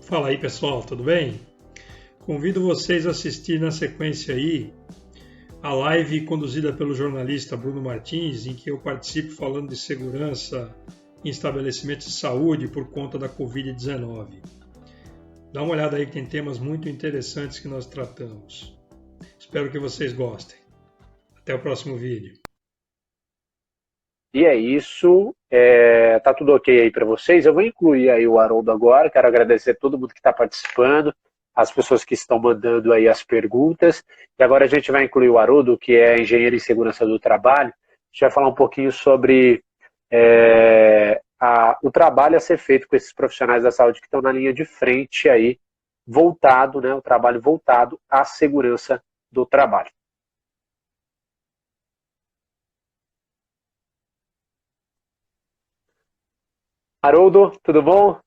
Fala aí pessoal, tudo bem? Convido vocês a assistir na sequência aí a live conduzida pelo jornalista Bruno Martins, em que eu participo falando de segurança em estabelecimentos de saúde por conta da Covid-19. Dá uma olhada aí que tem temas muito interessantes que nós tratamos. Espero que vocês gostem. Até o próximo vídeo. E é isso, tá tudo ok aí para vocês. Eu vou incluir aí o Haroldo agora, quero agradecer a todo mundo que está participando, as pessoas que estão mandando aí as perguntas. E agora a gente vai incluir o Haroldo, que é engenheiro em segurança do trabalho. A gente vai falar um pouquinho sobre o trabalho a ser feito com esses profissionais da saúde que estão na linha de frente aí, voltado, né, o trabalho voltado à segurança do trabalho. Haroldo, tudo bom?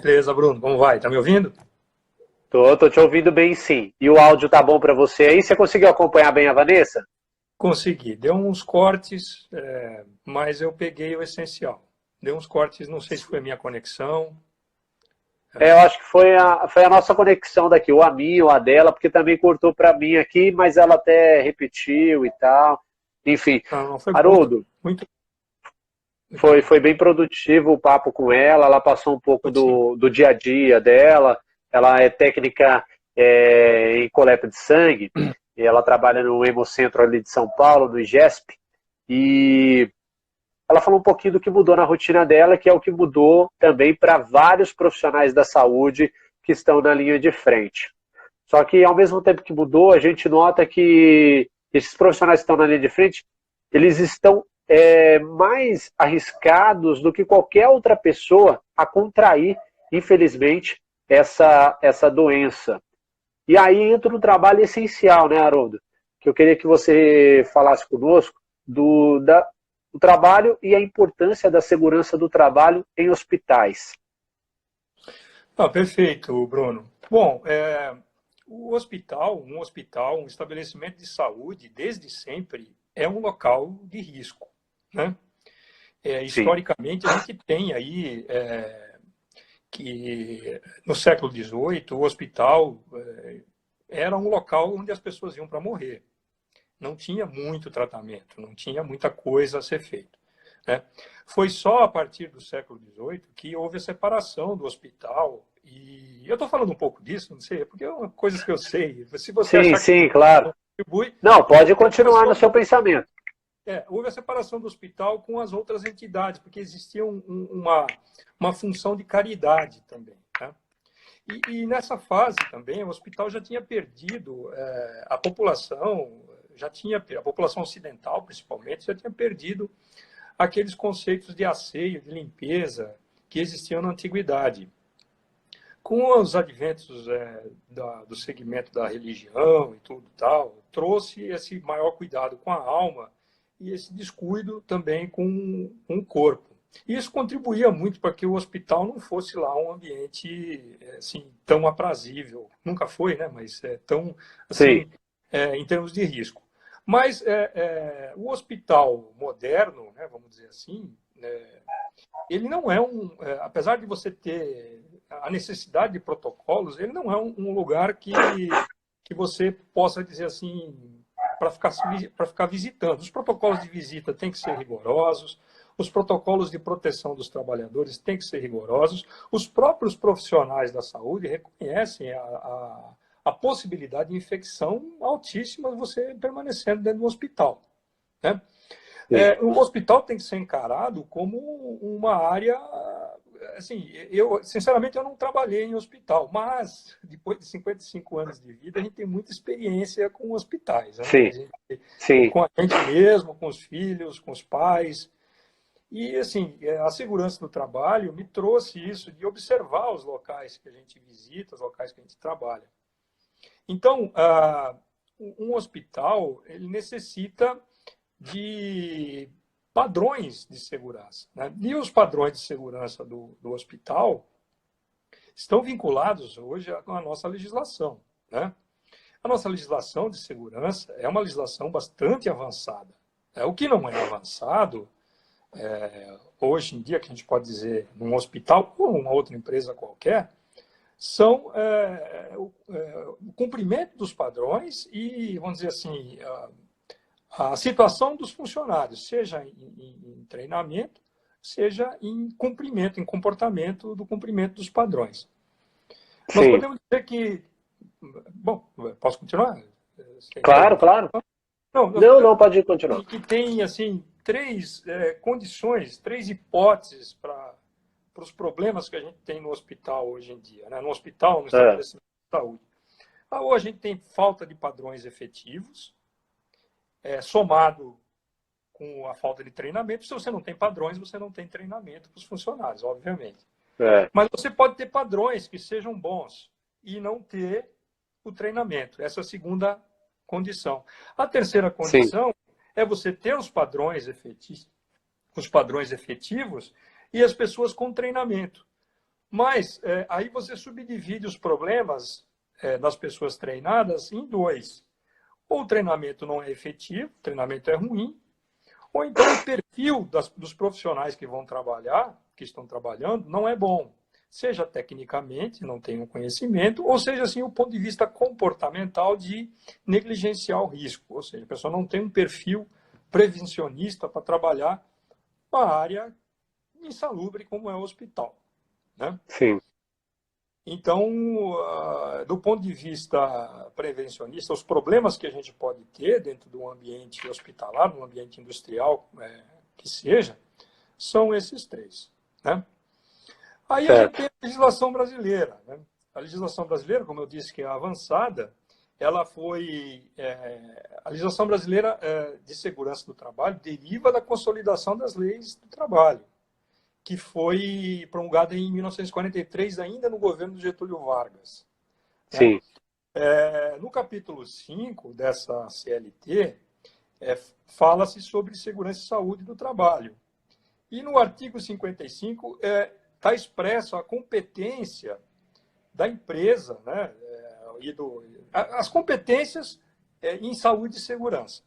Beleza, Bruno, como vai? Tá me ouvindo? Tô te ouvindo bem, sim. E o áudio tá bom para você aí? Você conseguiu acompanhar bem a Vanessa? Consegui. Deu uns cortes, mas eu peguei o essencial. Deu uns cortes, não sei se foi a minha conexão. Eu acho que foi a nossa conexão daqui, ou a minha ou a dela, porque também cortou para mim aqui, mas ela até repetiu e tal. Enfim, Não, foi Haroldo, muito. foi bem produtivo o papo com ela passou um pouco do dia a dia dela, ela é técnica em coleta de sangue, e ela trabalha no Hemocentro ali de São Paulo, no IGESP, e ela falou um pouquinho do que mudou na rotina dela, que é o que mudou também para vários profissionais da saúde que estão na linha de frente. Só que, ao mesmo tempo que mudou, a gente nota que esses profissionais que estão na linha de frente, eles estão mais arriscados do que qualquer outra pessoa a contrair, infelizmente, essa doença. E aí entra um trabalho essencial, né, Haroldo? Que eu queria que você falasse conosco do trabalho e a importância da segurança do trabalho em hospitais. Perfeito, Bruno. Bom, um hospital, um estabelecimento de saúde, desde sempre, é um local de risco, né? Historicamente, a gente tem aí que no século XVIII o hospital era um local onde as pessoas iam para morrer. Não tinha muito tratamento, não tinha muita coisa a ser feita, né? Foi só a partir do século XVIII que houve a separação do hospital. E eu estou falando um pouco disso, não sei, porque é uma coisa que eu sei. Se você achar sim, que claro. não contribui, não, pode continuar no seu pensamento. Houve a separação do hospital com as outras entidades, porque existia uma função de caridade também, né? E nessa fase também, o hospital já tinha perdido a população, a população ocidental, principalmente, já tinha perdido aqueles conceitos de asseio, de limpeza que existiam na antiguidade. Com os adventos do segmento da religião e tudo tal, trouxe esse maior cuidado com a alma e esse descuido também com o corpo. E isso contribuía muito para que o hospital não fosse lá um ambiente assim, tão aprazível. Nunca foi, né? Mas tão assim, em termos de risco. Mas o hospital moderno, né, vamos dizer assim, ele não é apesar de você ter a necessidade de protocolos, ele não é um lugar que você possa dizer assim, para ficar visitando. Os protocolos de visita têm que ser rigorosos, os protocolos de proteção dos trabalhadores têm que ser rigorosos, os próprios profissionais da saúde reconhecem a possibilidade de infecção altíssima você permanecendo dentro do hospital, né? O hospital tem que ser encarado como uma área, assim, sinceramente eu não trabalhei em hospital, mas depois de 55 anos de vida a gente tem muita experiência com hospitais, né? Com a gente mesmo, com os filhos, com os pais. E, assim, a segurança do trabalho me trouxe isso de observar os locais que a gente visita, os locais que a gente trabalha. Então, um hospital, ele necessita de padrões de segurança, né? E os padrões de segurança do hospital estão vinculados hoje à nossa legislação, né? A nossa legislação de segurança é uma legislação bastante avançada. O que não é avançado, hoje em dia, que a gente pode dizer num hospital ou uma outra empresa qualquer, são o cumprimento dos padrões e, vamos dizer assim, a situação dos funcionários, seja em treinamento, seja em cumprimento, em comportamento do cumprimento dos padrões. Sim. Nós podemos dizer que... Bom, posso continuar? Claro, claro. Não, pode continuar. Que tem, assim, três condições, três hipóteses para os problemas que a gente tem no hospital hoje em dia, né? No hospital, no estabelecimento de saúde. Ou a gente tem falta de padrões efetivos, somado com a falta de treinamento. Se você não tem padrões, você não tem treinamento para os funcionários, obviamente. Mas você pode ter padrões que sejam bons e não ter o treinamento. Essa é a segunda condição. A terceira condição é você ter os padrões efetivos e as pessoas com treinamento. Mas aí você subdivide os problemas das pessoas treinadas em dois. Ou o treinamento não é efetivo, o treinamento é ruim, ou então o perfil dos profissionais que vão trabalhar, que estão trabalhando, não é bom. Seja tecnicamente, não tem o conhecimento, ou seja, assim, o ponto de vista comportamental de negligenciar o risco. Ou seja, a pessoa não tem um perfil prevencionista para trabalhar uma área insalubre como é o hospital, né? Sim. Então, do ponto de vista prevencionista, os problemas que a gente pode ter dentro de um ambiente hospitalar, um ambiente industrial que seja, são esses três, né? Aí a gente tem a legislação brasileira, né? A legislação brasileira, como eu disse, que é avançada, ela foi... a legislação brasileira de segurança do trabalho deriva da consolidação das leis do trabalho, que foi promulgada em 1943, ainda no governo de Getúlio Vargas. Sim. No capítulo 5 dessa CLT, fala-se sobre segurança e saúde do trabalho. E no artigo 55 está expresso a competência da empresa, né, as competências em saúde e segurança.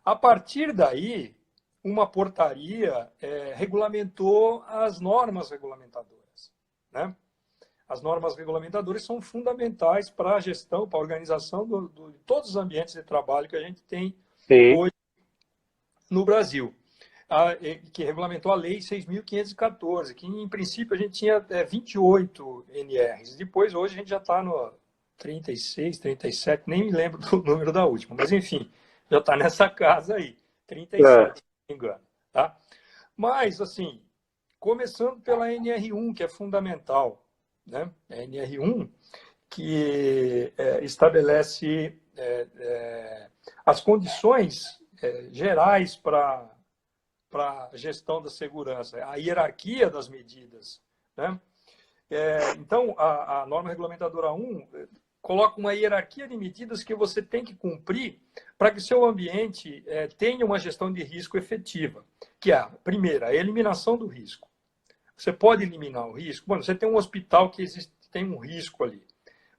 A partir daí, uma portaria regulamentou as normas regulamentadoras, né? As normas regulamentadoras são fundamentais para a gestão, para a organização de todos os ambientes de trabalho que a gente tem hoje no Brasil. Que regulamentou a Lei 6.514, que em princípio a gente tinha 28 NRs. Depois, hoje, a gente já está no 36, 37, nem me lembro do número da última, mas enfim, já está nessa casa aí, 37, se não me engano. Tá? Mas, assim, começando pela NR1, que é fundamental, né? A NR1, que estabelece as condições gerais para a gestão da segurança, a hierarquia das medidas, né? Então, a norma regulamentadora 1 coloca uma hierarquia de medidas que você tem que cumprir para que seu ambiente tenha uma gestão de risco efetiva, que é, a primeira, a eliminação do risco. Você pode eliminar o risco? Bom, você tem um hospital que tem um risco ali.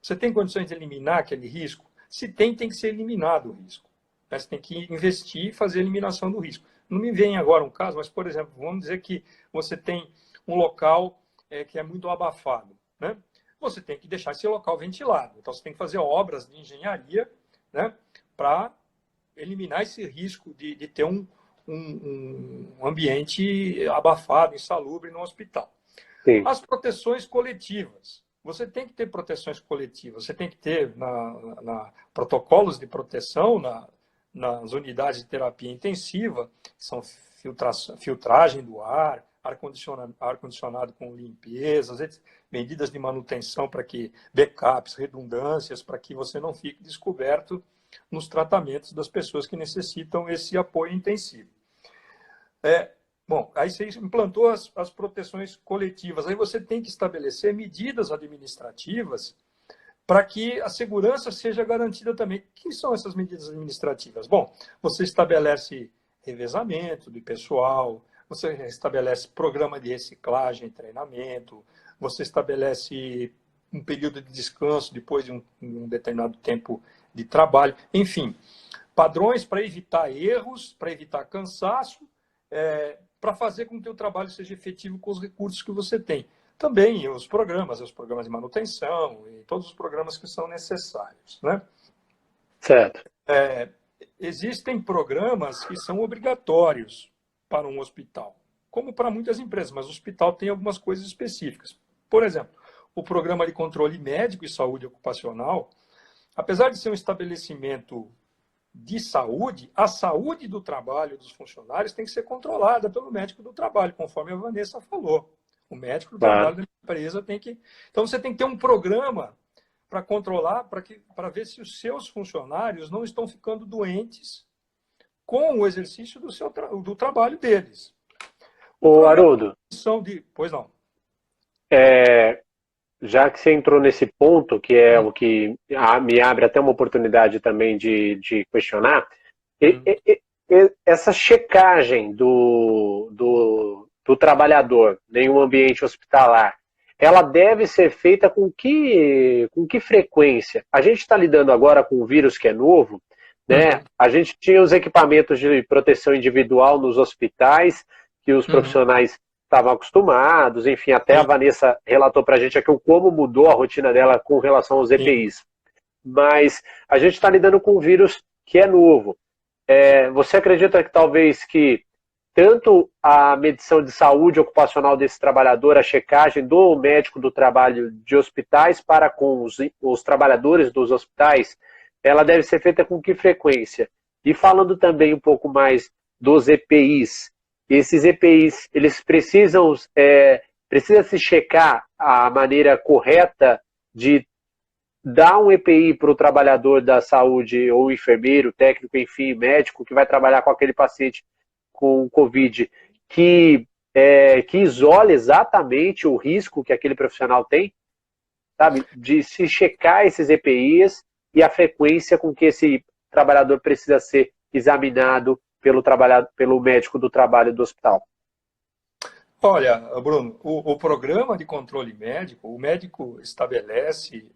Você tem condições de eliminar aquele risco? Se tem, tem que ser eliminado o risco. Você tem que investir e fazer a eliminação do risco. Não me vem agora um caso, mas, por exemplo, vamos dizer que você tem um local que é muito abafado, né? Você tem que deixar esse local ventilado. Então, você tem que fazer obras de engenharia, né, para eliminar esse risco de ter um ambiente abafado, insalubre no hospital. Sim. As proteções coletivas. Você tem que ter proteções coletivas. Você tem que ter protocolos de proteção nas unidades de terapia intensiva, são filtragem do ar-condicionado com limpezas, medidas de manutenção para que backups, redundâncias, para que você não fique descoberto nos tratamentos das pessoas que necessitam esse apoio intensivo. Bom, aí você implantou as proteções coletivas, aí você tem que estabelecer medidas administrativas para que a segurança seja garantida também. O que são essas medidas administrativas? Bom, você estabelece revezamento de pessoal, você estabelece programa de reciclagem e treinamento, você estabelece um período de descanso depois de um determinado tempo de trabalho, enfim, padrões para evitar erros, para evitar cansaço, para fazer com que o trabalho seja efetivo com os recursos que você tem. também os programas de manutenção e todos os programas que são necessários, né? Certo. Existem programas que são obrigatórios para um hospital, como para muitas empresas, mas o hospital tem algumas coisas específicas. Por exemplo, o programa de controle médico e saúde ocupacional, apesar de ser um estabelecimento de saúde, a saúde do trabalho dos funcionários tem que ser controlada pelo médico do trabalho, conforme a Vanessa falou. O médico do trabalho da empresa tem que... Então, você tem que ter um programa para controlar, para ver se os seus funcionários não estão ficando doentes com o exercício do trabalho deles. Ô, Haroldo, pois não. Já que você entrou nesse ponto, que é o que me abre até uma oportunidade também de questionar, essa checagem do trabalhador em um ambiente hospitalar, ela deve ser feita com que frequência? A gente está lidando agora com um vírus que é novo, né? A gente tinha os equipamentos de proteção individual nos hospitais, que os profissionais estavam acostumados, enfim, até a Vanessa relatou para a gente aqui como mudou a rotina dela com relação aos EPIs. Mas a gente está lidando com um vírus que é novo. Você acredita que talvez que tanto a medição de saúde ocupacional desse trabalhador, a checagem do médico do trabalho de hospitais para com os trabalhadores dos hospitais, ela deve ser feita com que frequência? E falando também um pouco mais dos EPIs, esses EPIs, eles precisam se checar a maneira correta de dar um EPI para o trabalhador da saúde, ou enfermeiro, técnico, enfim, médico, que vai trabalhar com aquele paciente com Covid, que isole exatamente o risco que aquele profissional tem, sabe? De se checar esses EPIs e a frequência com que esse trabalhador precisa ser examinado pelo médico do trabalho do hospital. Olha, Bruno, o programa de controle médico, o médico estabelece,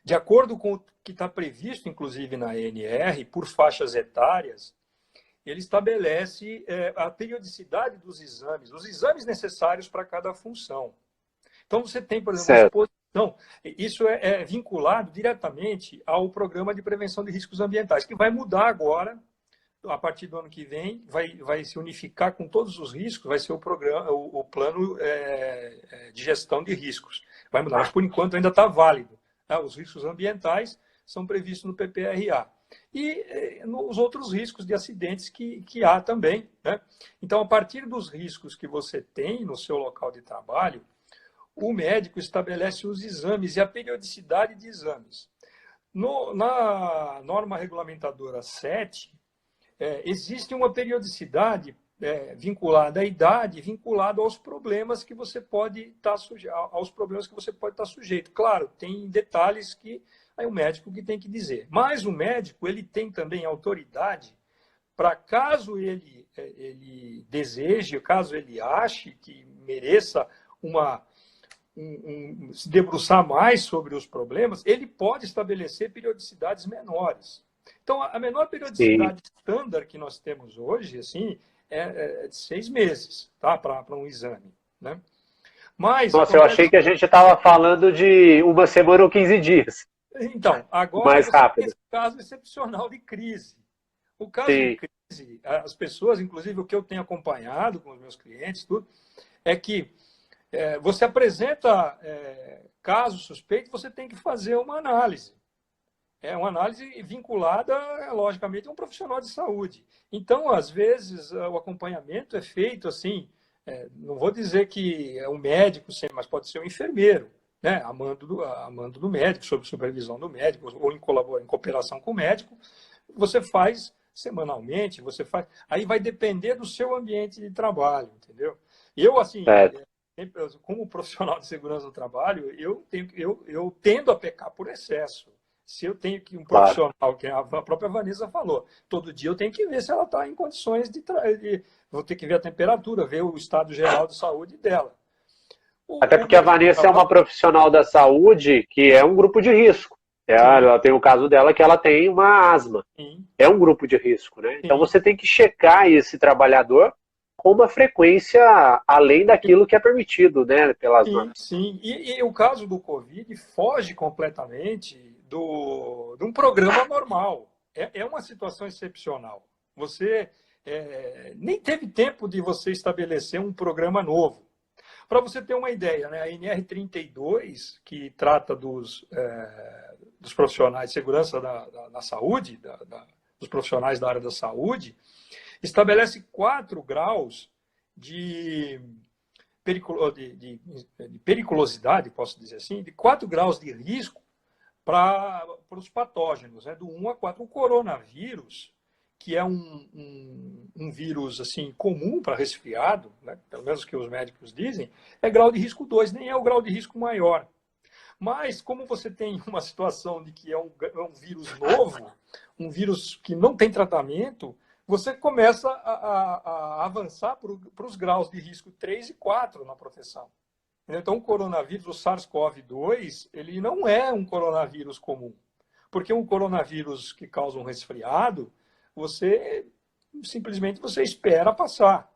de acordo com o que está previsto, inclusive na ANR, por faixas etárias, ele estabelece a periodicidade dos exames, os exames necessários para cada função. Então, você tem, por exemplo, uma exposição. Isso é vinculado diretamente ao programa de prevenção de riscos ambientais, que vai mudar agora, a partir do ano que vem, vai se unificar com todos os riscos, vai ser o plano de gestão de riscos. Vai mudar, mas por enquanto ainda está válido. Tá? Os riscos ambientais são previstos no PPRA. E nos outros riscos de acidentes que há também, né? Então, a partir dos riscos que você tem no seu local de trabalho, o médico estabelece os exames e a periodicidade de exames. Na norma regulamentadora 7, existe uma periodicidade vinculada à idade, vinculada aos problemas que você pode estar sujeito. Claro, tem detalhes que é o médico que tem que dizer. Mas o médico, ele tem também autoridade para, caso ele deseje, caso ele ache que mereça se debruçar mais sobre os problemas, ele pode estabelecer periodicidades menores. Então, a menor periodicidade estándar que nós temos hoje, assim, é de 6 meses, tá? Para um exame, né? Mas, nossa, eu achei que a gente estava falando de 1 semana ou 15 dias. Então, agora mais rápido. Tem esse caso excepcional de crise. O caso de crise, as pessoas, inclusive o que eu tenho acompanhado com os meus clientes, tudo, é que você apresenta caso suspeito, você tem que fazer uma análise. É uma análise vinculada, logicamente, a um profissional de saúde. Então, às vezes, o acompanhamento é feito assim, não vou dizer que é um médico, mas pode ser um enfermeiro, né? A mando do médico, sob supervisão do médico, ou em cooperação com o médico. Você faz semanalmente, aí vai depender do seu ambiente de trabalho, entendeu? Eu, assim, como profissional de segurança do trabalho, eu tendo a pecar por excesso. Se eu tenho que um profissional, que a própria Vanessa falou, todo dia eu tenho que ver se ela está em condições vou ter que ver a temperatura, ver o estado geral de saúde dela. Até porque a Vanessa é uma profissional da saúde que é um grupo de risco. Ela tem o caso dela que ela tem uma asma. Sim. É um grupo de risco, né? Sim. Então você tem que checar esse trabalhador com uma frequência além daquilo que é permitido, né, pelas normas. Sim. E o caso do Covid foge completamente de um programa normal. É uma situação excepcional. Você nem teve tempo de você estabelecer um programa novo. Para você ter uma ideia, né, a NR32, que trata dos profissionais de segurança da saúde, dos profissionais da área da saúde, estabelece 4 graus de periculosidade, posso dizer assim, de 4 graus de risco para os patógenos, né, do 1 a 4. O coronavírus, que é um vírus assim comum para resfriado, né, pelo menos que os médicos dizem, é grau de risco 2, nem é o grau de risco maior. Mas, como você tem uma situação de que é um vírus novo, um vírus que não tem tratamento, você começa a avançar para os graus de risco 3 e 4 na proteção. Então, o coronavírus, o SARS-CoV-2, ele não é um coronavírus comum. Porque um coronavírus que causa um resfriado, você simplesmente você espera passar.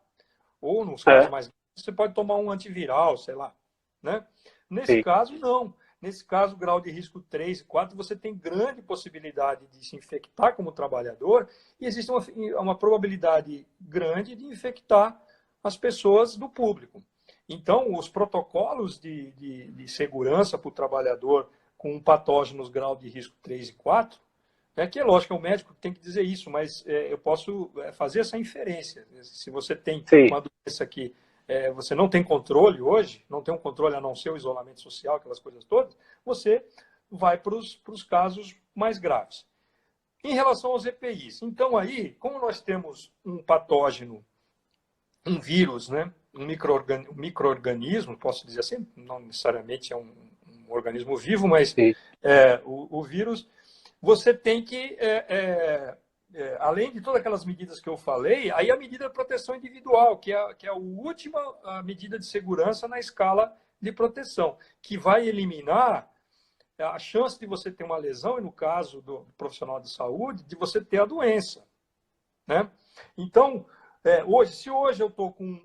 Ou, nos casos mais graves, você pode tomar um antiviral, sei lá. Né? Nesse caso, não. Nesse caso, grau de risco 3 e 4, você tem grande possibilidade de se infectar como trabalhador e existe uma probabilidade grande de infectar as pessoas do público. Então, os protocolos de segurança para o trabalhador com patógenos grau de risco 3 e 4, que é lógico, é o médico que tem que dizer isso, mas eu posso fazer essa inferência. Se você tem uma doença que você não tem controle hoje, não tem um controle a não ser o isolamento social, aquelas coisas todas, você vai para os casos mais graves. Em relação aos EPIs, então aí, como nós temos um patógeno, um vírus, né, um micro-organismo, posso dizer assim, não necessariamente é um organismo vivo, mas o vírus, você tem que, além de todas aquelas medidas que eu falei, aí a medida de proteção individual, que é a última medida de segurança na escala de proteção, que vai eliminar a chance de você ter uma lesão, e no caso do profissional de saúde, de você ter a doença. Né? Então, se hoje eu estou com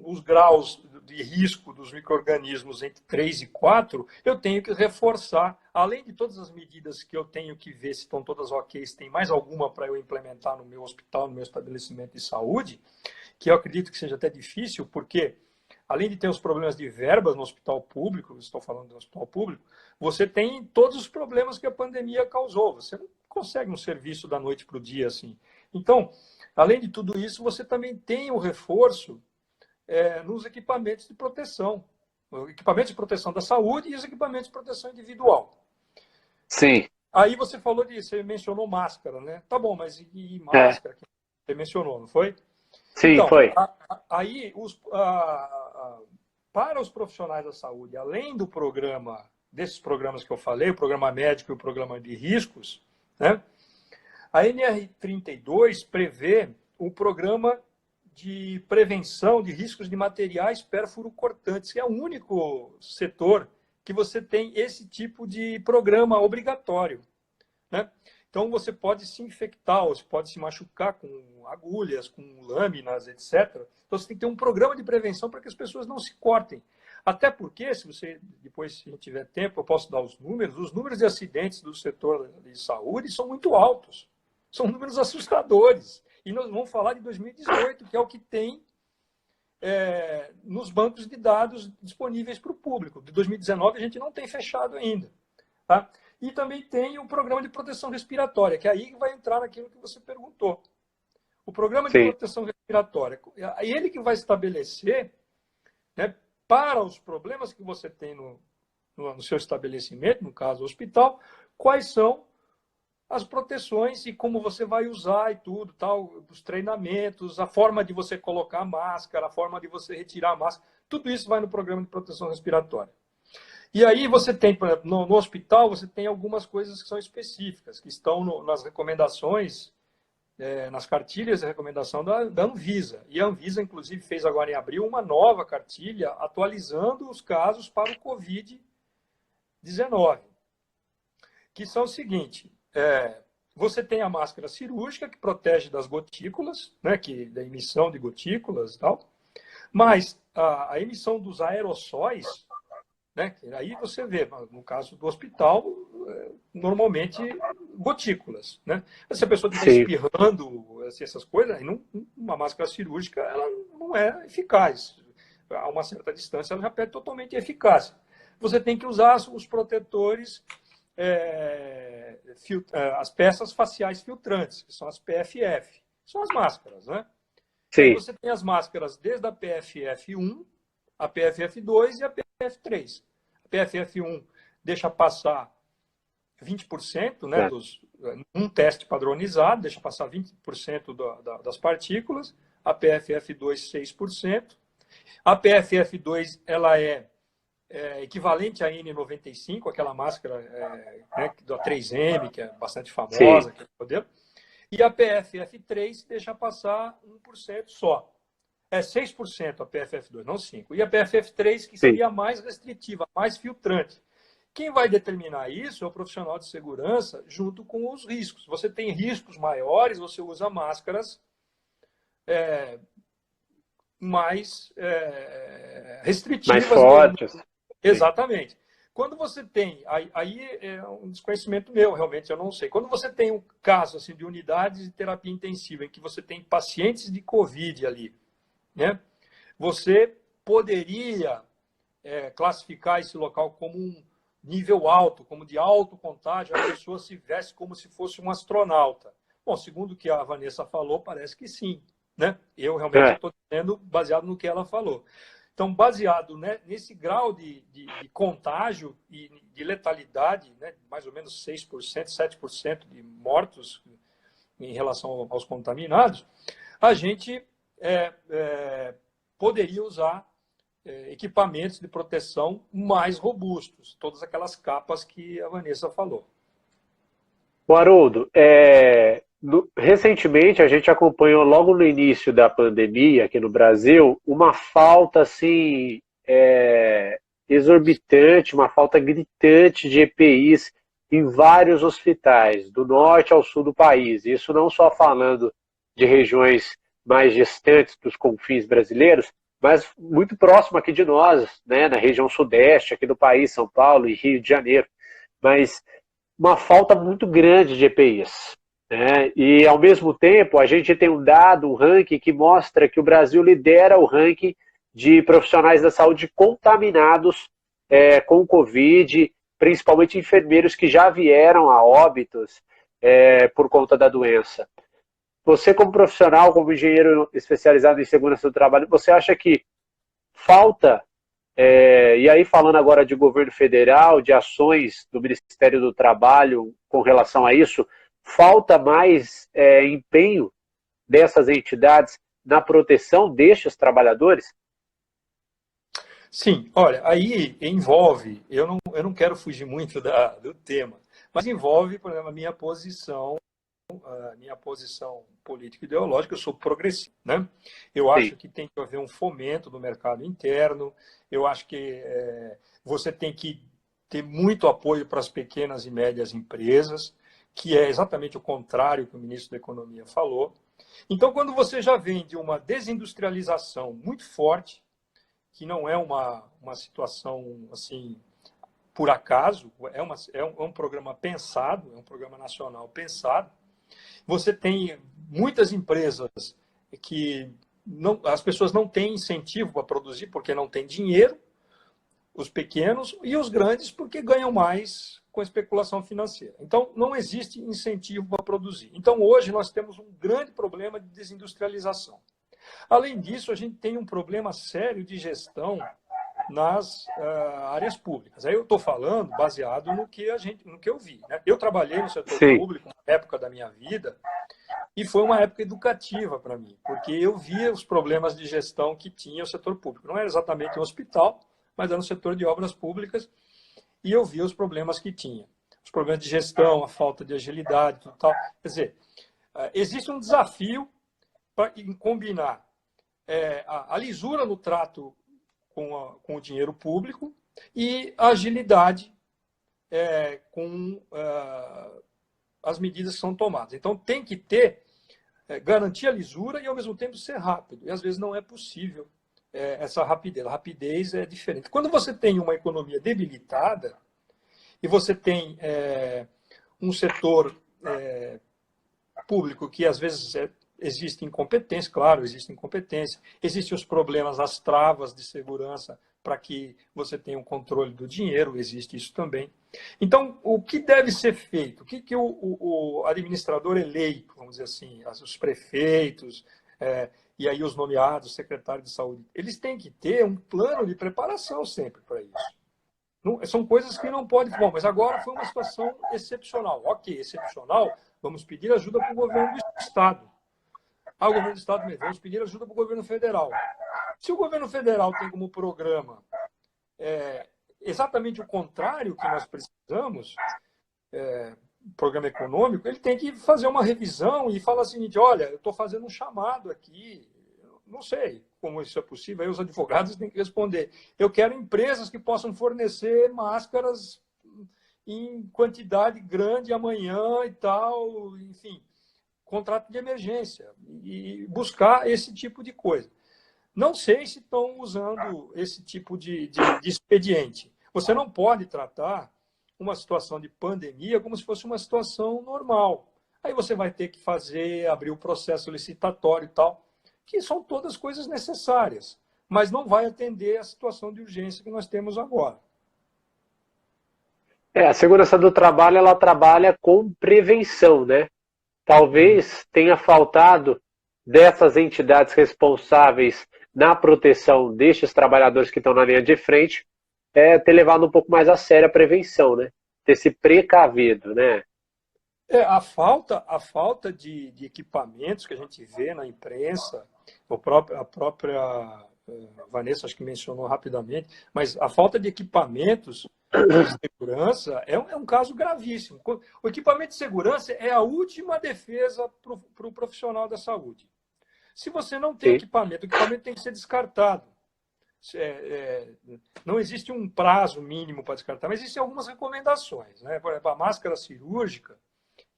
os graus de risco dos micro-organismos entre 3 e 4, eu tenho que reforçar, além de todas as medidas que eu tenho que ver se estão todas ok, se tem mais alguma para eu implementar no meu hospital, no meu estabelecimento de saúde, que eu acredito que seja até difícil, porque além de ter os problemas de verbas no hospital público, estou falando do hospital público, você tem todos os problemas que a pandemia causou. Você não consegue um serviço da noite para o dia assim. Então, além de tudo isso, você também tem o reforço nos equipamentos de proteção. Equipamentos de proteção da saúde e os equipamentos de proteção individual. Sim. Aí você falou você mencionou máscara, né? Tá bom, mas e máscara? Que você mencionou, não foi? Sim, então, foi. Aí, para os profissionais da saúde, além do programa, desses programas que eu falei, o programa médico e o programa de riscos, né? A NR32 prevê o programa de prevenção de riscos de materiais pérfuro-cortantes, que é o único setor que você tem esse tipo de programa obrigatório. Né? Então, você pode se infectar, ou você pode se machucar com agulhas, com lâminas, etc. Então, você tem que ter um programa de prevenção para que as pessoas não se cortem. Até porque, se você, depois, se tiver tempo, eu posso dar os números de acidentes do setor de saúde são muito altos. São números assustadores. E nós vamos falar de 2018, que é o que tem nos bancos de dados disponíveis para o público. De 2019, a gente não tem fechado ainda. Tá? E também tem o programa de proteção respiratória, que é aí vai entrar naquilo que você perguntou. O programa de proteção respiratória, é ele que vai estabelecer, né, para os problemas que você tem no seu estabelecimento, no caso, o hospital, quais são as proteções e como você vai usar e tudo, tal, os treinamentos, a forma de você colocar a máscara, a forma de você retirar a máscara, tudo isso vai no programa de proteção respiratória. E aí você tem, por exemplo, no hospital, você tem algumas coisas que são específicas, que estão nas recomendações, nas cartilhas de recomendação da Anvisa. E a Anvisa, inclusive, fez agora em abril uma nova cartilha atualizando os casos para o Covid-19, que são o seguinte, você tem a máscara cirúrgica, que protege das gotículas, né, da emissão de gotículas e tal, mas a emissão dos aerossóis, né, aí você vê, no caso do hospital, normalmente gotículas. Né? Se a pessoa estiver Sim. espirrando, essas coisas, aí uma máscara cirúrgica ela não é eficaz. A uma certa distância ela já perde totalmente a eficácia. Você tem que usar os protetores, as peças faciais filtrantes, que são as PFF. São as máscaras, né? E aí Sim. você tem as máscaras desde a PFF1, a PFF2 e a PFF3. A PFF1 deixa passar 20%, né, um teste padronizado, deixa passar 20% das partículas, a PFF2, 6%. A PFF2 ela é equivalente à N95, aquela máscara né, da 3M, que é bastante famosa, aquele modelo. E a PFF3 deixa passar 1% só. É 6% a PFF2, não 5%. E a PFF3, que seria a mais restritiva, a mais filtrante. Quem vai determinar isso é o profissional de segurança junto com os riscos. Você tem riscos maiores, você usa máscaras mais restritivas. Mais fortes. Exatamente. Quando você tem, aí é um desconhecimento meu, realmente, eu não sei. Quando você tem um caso assim, de unidades de terapia intensiva, em que você tem pacientes de Covid ali, né, você poderia classificar esse local como um nível alto, como de alto contágio, a pessoa se veste como se fosse um astronauta. Bom, segundo o que a Vanessa falou, parece que sim. Né? Eu realmente estou dizendo baseado no que ela falou. Então, baseado, né, nesse grau de contágio e de letalidade, né, mais ou menos 6%, 7% de mortos em relação aos contaminados, a gente poderia usar equipamentos de proteção mais robustos, todas aquelas capas que a Vanessa falou. O Haroldo, recentemente a gente acompanhou logo no início da pandemia aqui no Brasil uma falta assim exorbitante, uma falta gritante de EPIs em vários hospitais, do norte ao sul do país. Isso não só falando de regiões mais distantes dos confins brasileiros, mas muito próximo aqui de nós, né, na região sudeste aqui do país, São Paulo e Rio de Janeiro. Mas uma falta muito grande de EPIs. Né? E, ao mesmo tempo, a gente tem um dado, um ranking que mostra que o Brasil lidera o ranking de profissionais da saúde contaminados com Covid, principalmente enfermeiros que já vieram a óbitos por conta da doença. Você, como profissional, como engenheiro especializado em segurança do trabalho, você acha que falta, e aí falando agora de governo federal, de ações do Ministério do Trabalho com relação a isso, falta mais empenho dessas entidades na proteção destes trabalhadores? Sim, olha, aí envolve, eu não quero fugir muito do tema, mas envolve, por exemplo, a minha posição político-ideológica. Eu sou progressista, né? Eu acho que tem que haver um fomento do mercado interno, eu acho que você tem que ter muito apoio para as pequenas e médias empresas, que é exatamente o contrário que o ministro da Economia falou. Então, quando você já vem de uma desindustrialização muito forte, que não é uma situação assim por acaso, é um programa pensado, é um programa nacional pensado. Você tem muitas empresas que as pessoas não têm incentivo para produzir porque não tem dinheiro, os pequenos, e os grandes porque ganham mais com a especulação financeira. Então, não existe incentivo para produzir. Então, hoje, nós temos um grande problema de desindustrialização. Além disso, a gente tem um problema sério de gestão nas áreas públicas. Aí eu estou falando baseado no que eu vi. Né? Eu trabalhei no setor público na época da minha vida e foi uma época educativa para mim, porque eu via os problemas de gestão que tinha o setor público. Não era exatamente um hospital, mas era no setor de obras públicas e eu via os problemas que tinha. Os problemas de gestão, a falta de agilidade, tudo tal. Quer dizer, existe um desafio em combinar a lisura no trato com o dinheiro público e a agilidade com as medidas que são tomadas. Então, tem que ter, garantir a lisura e, ao mesmo tempo, ser rápido. E, às vezes, não é possível essa rapidez. A rapidez é diferente. Quando você tem uma economia debilitada e você tem um setor público que, às vezes, existe incompetência, claro, existe incompetência, existem os problemas, as travas de segurança para que você tenha um controle do dinheiro, existe isso também. Então, o que deve ser feito? O que o administrador eleito, vamos dizer assim, os prefeitos, e aí os nomeados, secretários de saúde, eles têm que ter um plano de preparação sempre para isso. Não, são coisas que não podem... Bom, mas agora foi uma situação excepcional. Ok, excepcional, vamos pedir ajuda para o governo do Estado. O governo do Estado mesmo, vamos pedir ajuda para o governo federal. Se o governo federal tem como programa exatamente o contrário que nós precisamos, programa econômico, ele tem que fazer uma revisão e falar o seguinte, olha, eu estou fazendo um chamado aqui, não sei como isso é possível, aí os advogados têm que responder. Eu quero empresas que possam fornecer máscaras em quantidade grande amanhã e tal, enfim, contrato de emergência, e buscar esse tipo de coisa. Não sei se estão usando esse tipo de expediente. Você não pode tratar uma situação de pandemia como se fosse uma situação normal. Aí você vai ter que abrir o processo licitatório e tal, que são todas coisas necessárias, mas não vai atender a situação de urgência que nós temos agora. A segurança do trabalho, ela trabalha com prevenção, né? Talvez tenha faltado dessas entidades responsáveis na proteção destes trabalhadores que estão na linha de frente, ter levado um pouco mais a sério a prevenção, né? Ter se precavido, né? A falta de equipamentos que a gente vê na imprensa, a própria Vanessa acho que mencionou rapidamente, mas a falta de equipamentos de segurança é um caso gravíssimo. O equipamento de segurança é a última defesa para o profissional da saúde. Se você não tem equipamento, o equipamento tem que ser descartado. Não existe um prazo mínimo para descartar, mas existem algumas recomendações, né? Por exemplo, a máscara cirúrgica,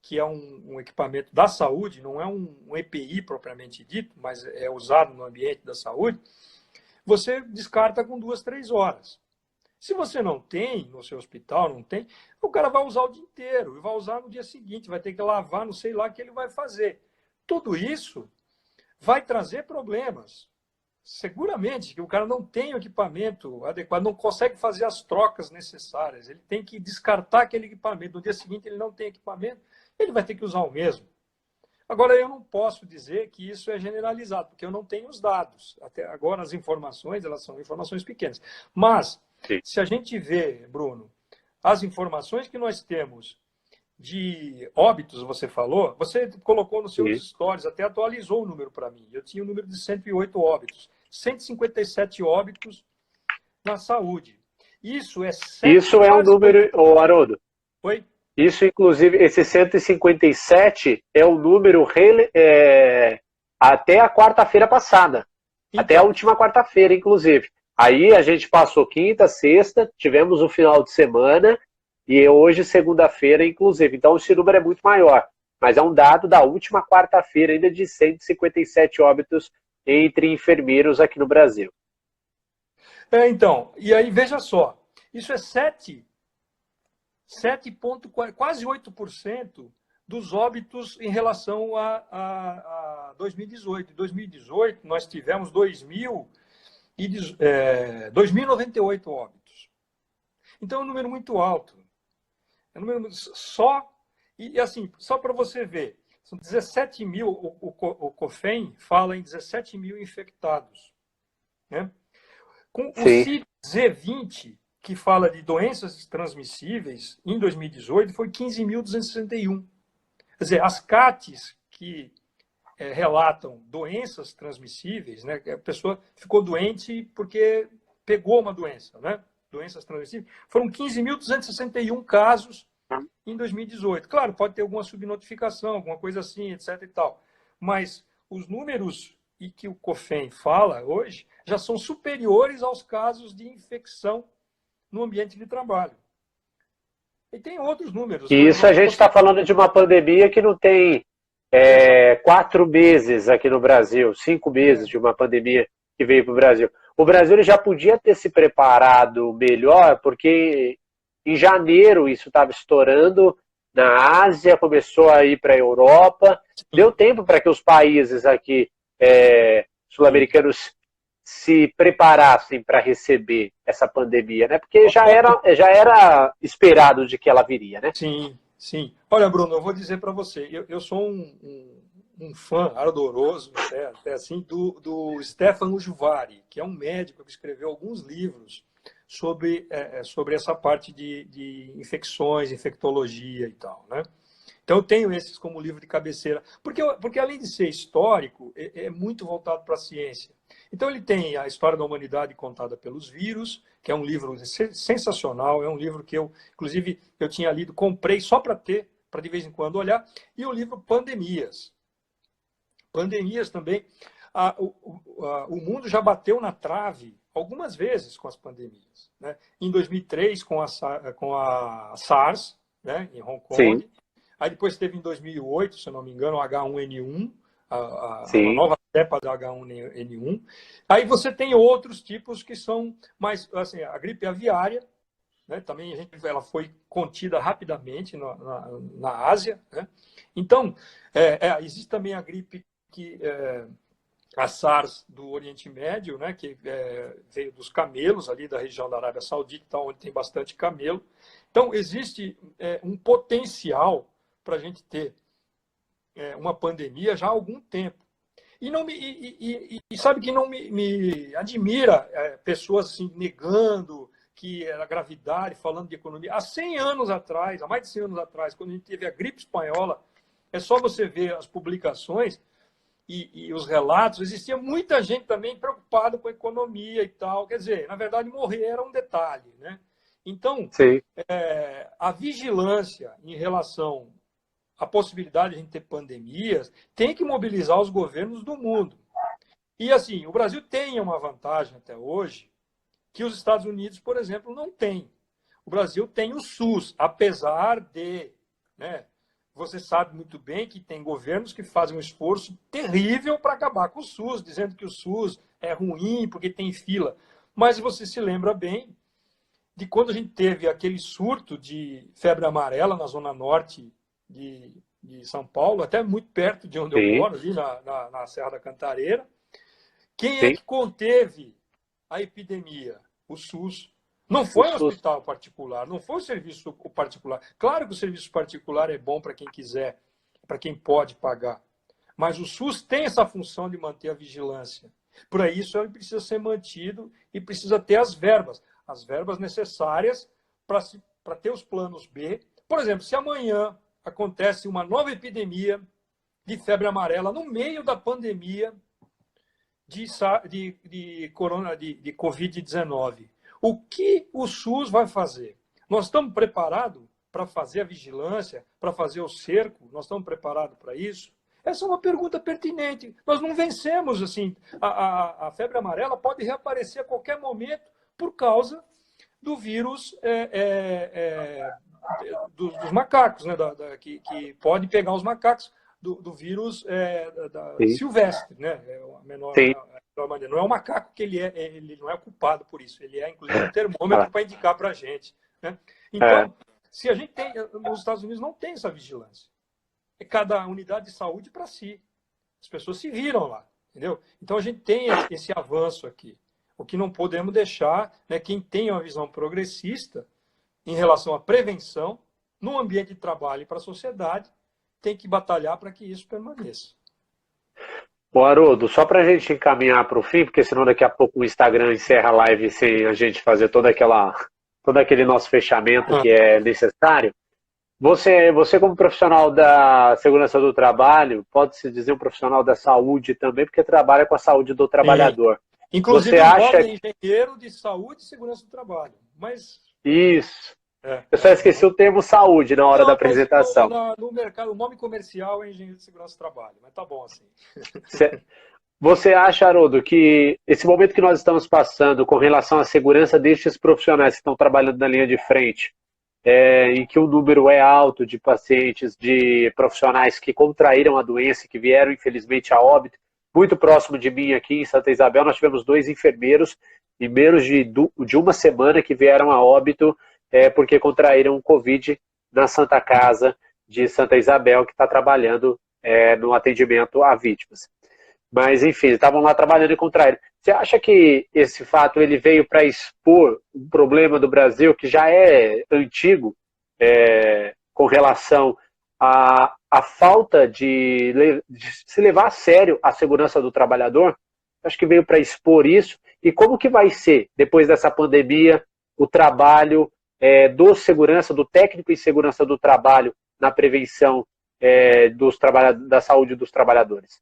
que é um equipamento da saúde, não é um EPI propriamente dito, mas é usado no ambiente da saúde, você descarta com 2, 3 horas. Se você não tem no seu hospital, não tem, o cara vai usar o dia inteiro, e vai usar no dia seguinte, vai ter que lavar, não sei lá o que ele vai fazer. Tudo isso vai trazer problemas. Seguramente que o cara não tem o equipamento adequado, não consegue fazer as trocas necessárias, ele tem que descartar aquele equipamento, no dia seguinte ele não tem equipamento, ele vai ter que usar o mesmo. Agora, eu não posso dizer que isso é generalizado, porque eu não tenho os dados. Até agora, as informações, elas são informações pequenas. Mas, se a gente vê, Bruno, as informações que nós temos de óbitos, você falou, você colocou nos seus stories, até atualizou o número para mim. Eu tinha o número de 108 óbitos. 157 óbitos na saúde. Isso é um número, Haroldo. Oi? Isso, inclusive, esse 157 é o número até a quarta-feira passada. Então, até a última quarta-feira, inclusive. Aí a gente passou quinta, sexta, tivemos o final de semana e hoje, segunda-feira, inclusive. Então, esse número é muito maior. Mas é um dado da última quarta-feira, ainda de 157 óbitos entre enfermeiros aqui no Brasil. Então, e aí veja só, isso é quase 8% dos óbitos em relação a 2018. Em 2018, nós tivemos 2.098 óbitos. Então, é um número muito alto. É um número e assim, só para você ver, são 17 mil, o COFEM fala em 17 mil infectados. Né? Com o CID-Z20, que fala de doenças transmissíveis, em 2018, foi 15.261. Quer dizer, as CATs que relatam doenças transmissíveis, né, que a pessoa ficou doente porque pegou uma doença, né, doenças transmissíveis, foram 15.261 casos em 2018. Claro, pode ter alguma subnotificação, alguma coisa assim, etc. e tal. Mas os números e que o COFEM fala hoje já são superiores aos casos de infecção no ambiente de trabalho. E tem outros números. E isso a gente está falando de uma pandemia que não tem 4 meses aqui no Brasil, 5 meses de uma pandemia que veio para o Brasil. O Brasil ele já podia ter se preparado melhor, porque em janeiro isso estava estourando na Ásia, começou a ir para a Europa. Deu tempo para que os países aqui sul-americanos se preparassem para receber essa pandemia, né? Porque já era esperado de que ela viria, né? Sim, sim. Olha, Bruno, eu vou dizer para você, eu sou um fã ardoroso, até assim, do Stefano Juvari, que é um médico que escreveu alguns livros sobre essa parte de infecções, infectologia e tal, né? Então, eu tenho esses como livro de cabeceira, porque além de ser histórico, é muito voltado para a ciência. Então, ele tem a história da humanidade contada pelos vírus, que é um livro sensacional, é um livro que inclusive, eu tinha lido, comprei só para de vez em quando olhar, e o livro Pandemias. Pandemias também, o mundo já bateu na trave algumas vezes com as pandemias, né? Em 2003, com a SARS, né, em Hong Kong. Sim. Aí depois teve em 2008, se eu não me engano, o H1N1, uma nova cepa da H1N1. Aí você tem outros tipos que são mais, assim, a gripe aviária, né, também ela foi contida rapidamente na Ásia, né? Então, existe também a gripe a SARS do Oriente Médio, né, que veio dos camelos ali da região da Arábia Saudita, onde tem bastante camelo. Então, existe um potencial para a gente ter uma pandemia já há algum tempo. E sabe que não me admira pessoas assim, negando que era gravidade, falando de economia. Há 100 anos atrás, há mais de 100 anos atrás, quando a gente teve a gripe espanhola, é só você ver as publicações e os relatos, existia muita gente também preocupada com a economia e tal. Quer dizer, na verdade, morrer era um detalhe, né? Então, a vigilância em relação à possibilidade de a gente ter pandemias tem que mobilizar os governos do mundo. E, assim, o Brasil tem uma vantagem até hoje que os Estados Unidos, por exemplo, não tem. O Brasil tem o SUS, apesar de, né, você sabe muito bem que tem governos que fazem um esforço terrível para acabar com o SUS, dizendo que o SUS é ruim porque tem fila. Mas você se lembra bem de quando a gente teve aquele surto de febre amarela na zona norte de São Paulo, até muito perto de onde eu moro, ali na Serra da Cantareira. Quem é que conteve a epidemia? O SUS. Não foi um hospital particular, não foi o serviço particular. Claro que o serviço particular é bom para quem quiser, para quem pode pagar. Mas o SUS tem essa função de manter a vigilância. Por isso, ele precisa ser mantido e precisa ter as verbas necessárias para ter os planos B. Por exemplo, se amanhã acontece uma nova epidemia de febre amarela no meio da pandemia de Covid-19, o que o SUS vai fazer? Nós estamos preparados para fazer a vigilância, para fazer o cerco? Nós estamos preparados para isso? Essa é uma pergunta pertinente. Nós não vencemos, assim, a febre amarela pode reaparecer a qualquer momento por causa do vírus dos macacos, né? Que pode pegar os macacos do vírus silvestre, né? Não é o macaco que ele não é culpado por isso, ele é inclusive um termômetro para indicar para a gente, né? Então, se a gente tem, nos Estados Unidos não tem essa vigilância, é cada unidade de saúde para si, as pessoas se viram lá, entendeu? Então a gente tem esse avanço aqui, o que não podemos deixar, né, quem tem uma visão progressista em relação à prevenção no ambiente de trabalho e para a sociedade tem que batalhar para que isso permaneça. Bom, Haroldo, só para a gente encaminhar para o fim, porque senão daqui a pouco o Instagram encerra a live sem a gente fazer todo aquele nosso fechamento que é necessário. Você como profissional da segurança do trabalho, pode-se dizer um profissional da saúde também, porque trabalha com a saúde do trabalhador. Inclusive, engenheiro de saúde e segurança do trabalho. Mas... Isso. Eu só esqueci o termo saúde na hora da apresentação. No mercado, o nome comercial é engenheiro de segurança do trabalho, mas tá bom assim. Você acha, Haroldo, que esse momento que nós estamos passando com relação à segurança destes profissionais que estão trabalhando na linha de frente, em que o número é alto de pacientes, de profissionais que contraíram a doença, que vieram, infelizmente, a óbito. Muito próximo de mim aqui em Santa Isabel, nós tivemos 2 enfermeiros em menos de uma semana que vieram a óbito porque contraíram o Covid na Santa Casa de Santa Isabel, que está trabalhando no atendimento a vítimas. Mas, enfim, estavam lá trabalhando e contraíram. Você acha que esse fato ele veio para expor um problema do Brasil que já é antigo com relação à falta de se levar a sério a segurança do trabalhador? Acho que veio para expor isso. E como que vai ser, depois dessa pandemia, o trabalho do técnico em segurança do trabalho na prevenção da saúde dos trabalhadores?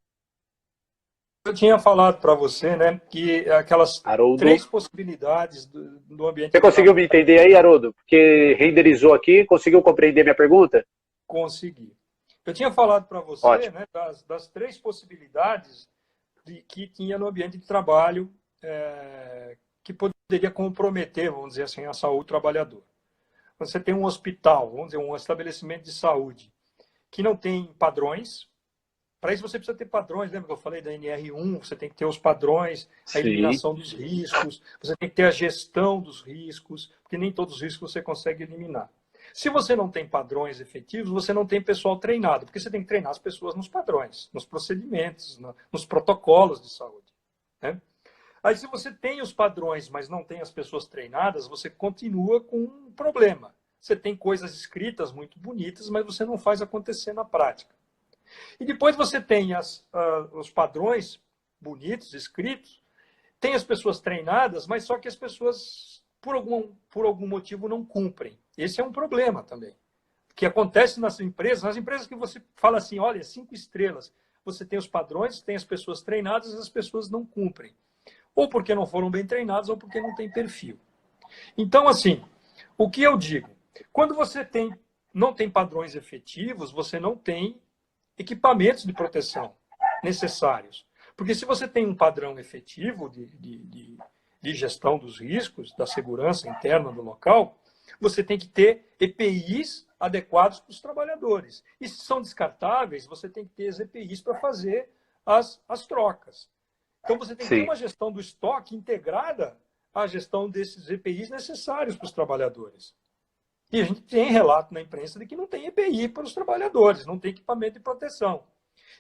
Eu tinha falado para você, né, que aquelas Haroldo, 3 possibilidades do ambiente... Você conseguiu me entender aí, Haroldo? Porque renderizou aqui, conseguiu compreender minha pergunta? Consegui. Eu tinha falado para você, né, das 3 possibilidades que tinha no ambiente de trabalho que poderia comprometer, vamos dizer assim, a saúde do trabalhador. Você tem um hospital, vamos dizer, um estabelecimento de saúde que não tem padrões. Para isso você precisa ter padrões, lembra que eu falei da NR1? Você tem que ter os padrões, a eliminação dos riscos, você tem que ter a gestão dos riscos, porque nem todos os riscos você consegue eliminar. Se você não tem padrões efetivos, você não tem pessoal treinado, porque você tem que treinar as pessoas nos padrões, nos procedimentos, nos protocolos de saúde, né? Aí, se você tem os padrões, mas não tem as pessoas treinadas, você continua com um problema. Você tem coisas escritas muito bonitas, mas você não faz acontecer na prática. E depois você tem os padrões bonitos, escritos, tem as pessoas treinadas, mas só que as pessoas, por algum motivo, não cumprem. Esse é um problema também. Que acontece nas empresas que você fala assim, olha, 5 estrelas, você tem os padrões, tem as pessoas treinadas, e as pessoas não cumprem. Ou porque não foram bem treinadas, ou porque não tem perfil. Então, assim, o que eu digo? Quando você não tem padrões efetivos, você não tem equipamentos de proteção necessários. Porque se você tem um padrão efetivo de gestão dos riscos, da segurança interna do local, você tem que ter EPIs adequados para os trabalhadores. E se são descartáveis, você tem que ter as EPIs para fazer as trocas. Então, você tem que ter uma gestão do estoque integrada à gestão desses EPIs necessários para os trabalhadores. E a gente tem relato na imprensa de que não tem EPI para os trabalhadores, não tem equipamento de proteção.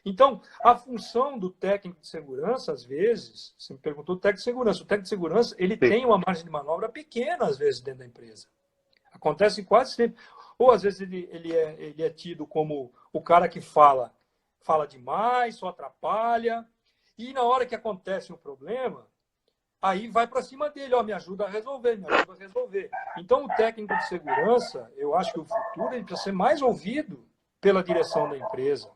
Então, a função do técnico de segurança, às vezes, você me perguntou o técnico de segurança. O técnico de segurança, ele tem uma margem de manobra pequena, às vezes, dentro da empresa. Acontece quase sempre. Ou, às vezes, ele é tido como o cara que fala demais, só atrapalha. E na hora que acontece um problema, aí vai para cima dele, me ajuda a resolver, me ajuda a resolver. Então, o técnico de segurança, eu acho que o futuro ele precisa ser mais ouvido pela direção da empresa.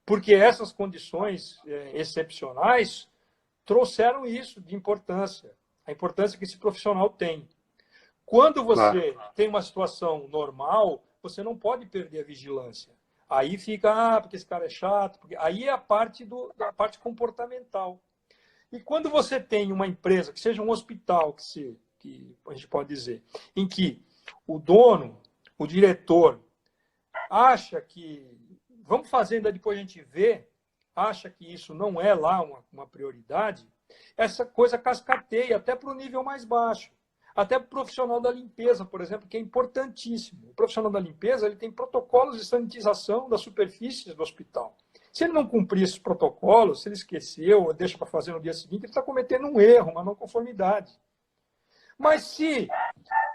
Porque essas condições excepcionais trouxeram isso de importância, a importância que esse profissional tem. Quando você tem uma situação normal, você não pode perder a vigilância. Aí fica, porque esse cara é chato, aí é a parte da parte comportamental. E quando você tem uma empresa, que seja um hospital, que a gente pode dizer, em que o dono, o diretor, acha que, vamos fazendo, depois a gente vê, acha que isso não é lá uma prioridade, essa coisa cascateia até para o nível mais baixo. Até para o profissional da limpeza, por exemplo, que é importantíssimo. O profissional da limpeza ele tem protocolos de sanitização das superfícies do hospital. Se ele não cumprir esses protocolos, se ele esqueceu ou deixa para fazer no dia seguinte, ele está cometendo um erro, uma não conformidade. Mas se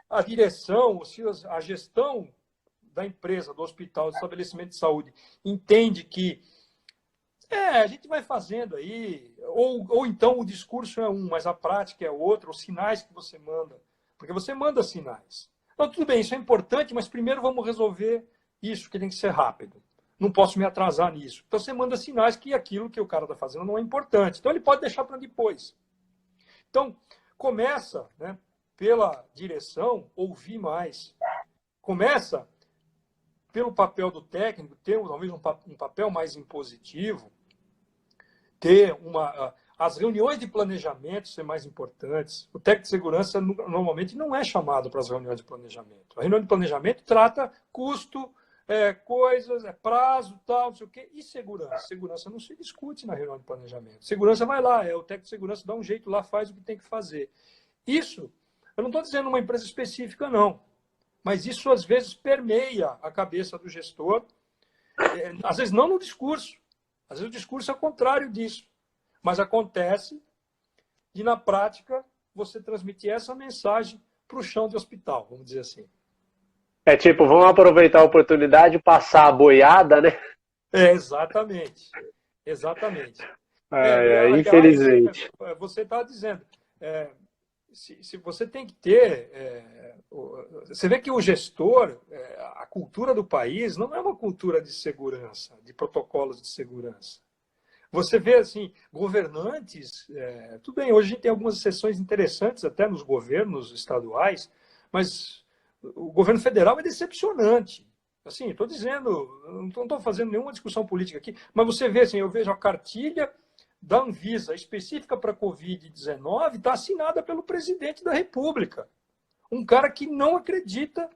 a direção, se a gestão da empresa, do hospital, do estabelecimento de saúde, entende que a gente vai fazendo aí, ou então o discurso é um, mas a prática é outra, os sinais que você manda, porque você manda sinais. Então, tudo bem, isso é importante, mas primeiro vamos resolver isso, que tem que ser rápido. Não posso me atrasar nisso. Então, você manda sinais que aquilo que o cara está fazendo não é importante. Então, ele pode deixar para depois. Então, começa, né, pela direção, ouvir mais. Começa pelo papel do técnico, ter talvez um papel mais impositivo, ter As reuniões de planejamento são mais importantes. O técnico de segurança normalmente não é chamado para as reuniões de planejamento. A reunião de planejamento trata custo, coisas, prazo, tal, não sei o quê, e segurança. Segurança não se discute na reunião de planejamento. Segurança vai lá, o técnico de segurança dá um jeito lá, faz o que tem que fazer. Isso, eu não estou dizendo uma empresa específica, não. Mas isso, às vezes, permeia a cabeça do gestor. Às vezes, não no discurso. Às vezes, o discurso é o contrário disso. Mas acontece de, na prática, você transmitir essa mensagem para o chão de hospital, vamos dizer assim. É tipo, vamos aproveitar a oportunidade e passar a boiada, né? Exatamente. Exatamente. Infelizmente. Você está dizendo, se você tem que ter... você vê que o gestor, a cultura do país não é uma cultura de segurança, de protocolos de segurança. Você vê, assim, governantes... tudo bem, hoje a gente tem algumas exceções interessantes até nos governos estaduais, mas o governo federal é decepcionante. Assim, estou dizendo, não estou fazendo nenhuma discussão política aqui, mas você vê, assim, eu vejo a cartilha da Anvisa específica para a Covid-19 está assinada pelo presidente da República. Um cara que não acredita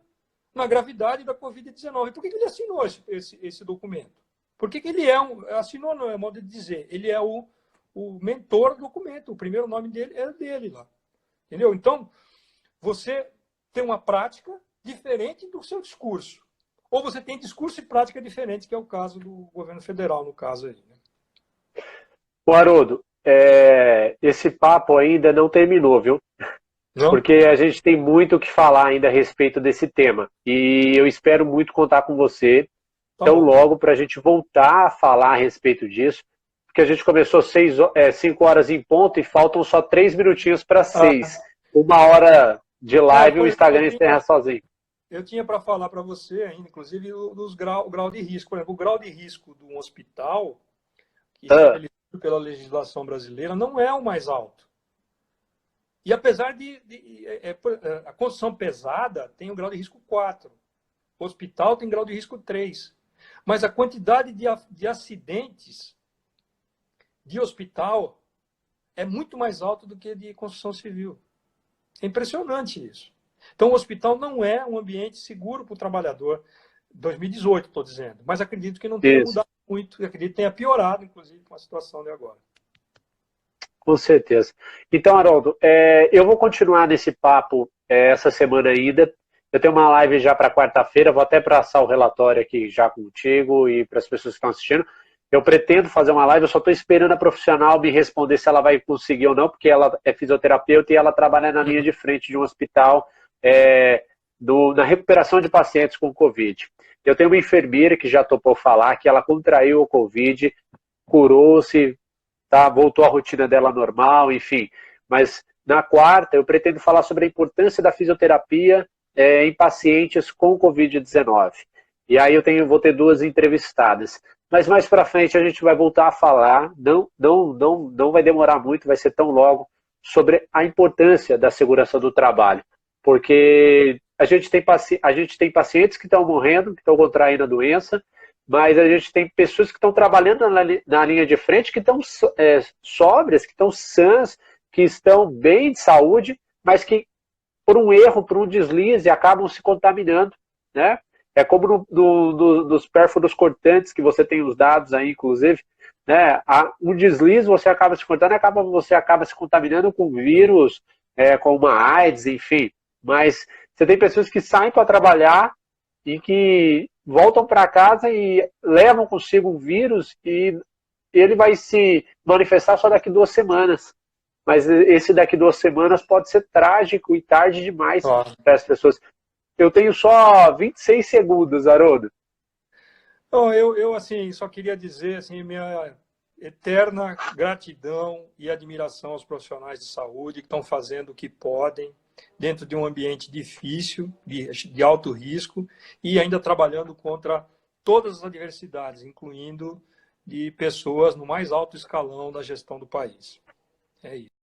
na gravidade da Covid-19. Por que ele assinou esse documento? Por que ele assinou, não é modo de dizer, ele é o mentor do documento, o primeiro nome dele é dele lá. Entendeu? Então, você tem uma prática diferente do seu discurso. Ou você tem discurso e prática diferente, que é o caso do governo federal, no caso aí. Né? O Haroldo, esse papo ainda não terminou, viu? Não? Porque a gente tem muito o que falar ainda a respeito desse tema. E eu espero muito contar com você tão logo para a gente voltar a falar a respeito disso. Porque a gente começou 5 horas em ponto e faltam só 3 minutinhos para 6. 1 hora de live e o Instagram encerra sozinho. Eu tinha para falar para você ainda, inclusive, o grau de risco. Por exemplo, o grau de risco de um hospital, que é estabelecido pela legislação brasileira, não é o mais alto. E apesar a construção pesada tem o grau de risco 4. O hospital tem grau de risco 3. Mas a quantidade de acidentes de hospital é muito mais alta do que de construção civil. É impressionante isso. Então, o hospital não é um ambiente seguro para o trabalhador. 2018, estou dizendo. Mas acredito que não tenha mudado muito. Acredito que tenha piorado, inclusive, com a situação de agora. Com certeza. Então, Haroldo, eu vou continuar nesse papo essa semana ainda. Eu tenho uma live já para quarta-feira. Vou até passar o relatório aqui já contigo e para as pessoas que estão assistindo. Eu pretendo fazer uma live, eu só estou esperando a profissional me responder se ela vai conseguir ou não, porque ela é fisioterapeuta e ela trabalha na linha de frente de um hospital na recuperação de pacientes com Covid. Eu tenho uma enfermeira que já topou falar que ela contraiu o Covid, curou-se, voltou à rotina dela normal, enfim. Mas na quarta eu pretendo falar sobre a importância da fisioterapia em pacientes com Covid-19. E aí vou ter 2 entrevistadas. Mas mais para frente a gente vai voltar a falar, não vai demorar muito, vai ser tão logo, sobre a importância da segurança do trabalho. Porque a gente tem pacientes que estão morrendo, que estão contraindo a doença, mas a gente tem pessoas que estão trabalhando na linha de frente, que estão sóbrias, que estão sãs, que estão bem de saúde, mas que por um erro, por um deslize, acabam se contaminando, né? É como nos pérfuros cortantes, que você tem os dados aí, inclusive, né? Um deslize, você acaba se cortando, você acaba se contaminando com vírus, com uma AIDS, enfim. Mas você tem pessoas que saem para trabalhar e que voltam para casa e levam consigo um vírus e ele vai se manifestar só daqui 2 semanas. Mas esse daqui 2 semanas pode ser trágico e tarde demais para as pessoas. Eu tenho só 26 segundos, Haroldo. Não, eu assim, só queria dizer assim, minha eterna gratidão e admiração aos profissionais de saúde que estão fazendo o que podem dentro de um ambiente difícil, de alto risco, e ainda trabalhando contra todas as adversidades, incluindo de pessoas no mais alto escalão da gestão do país. É isso.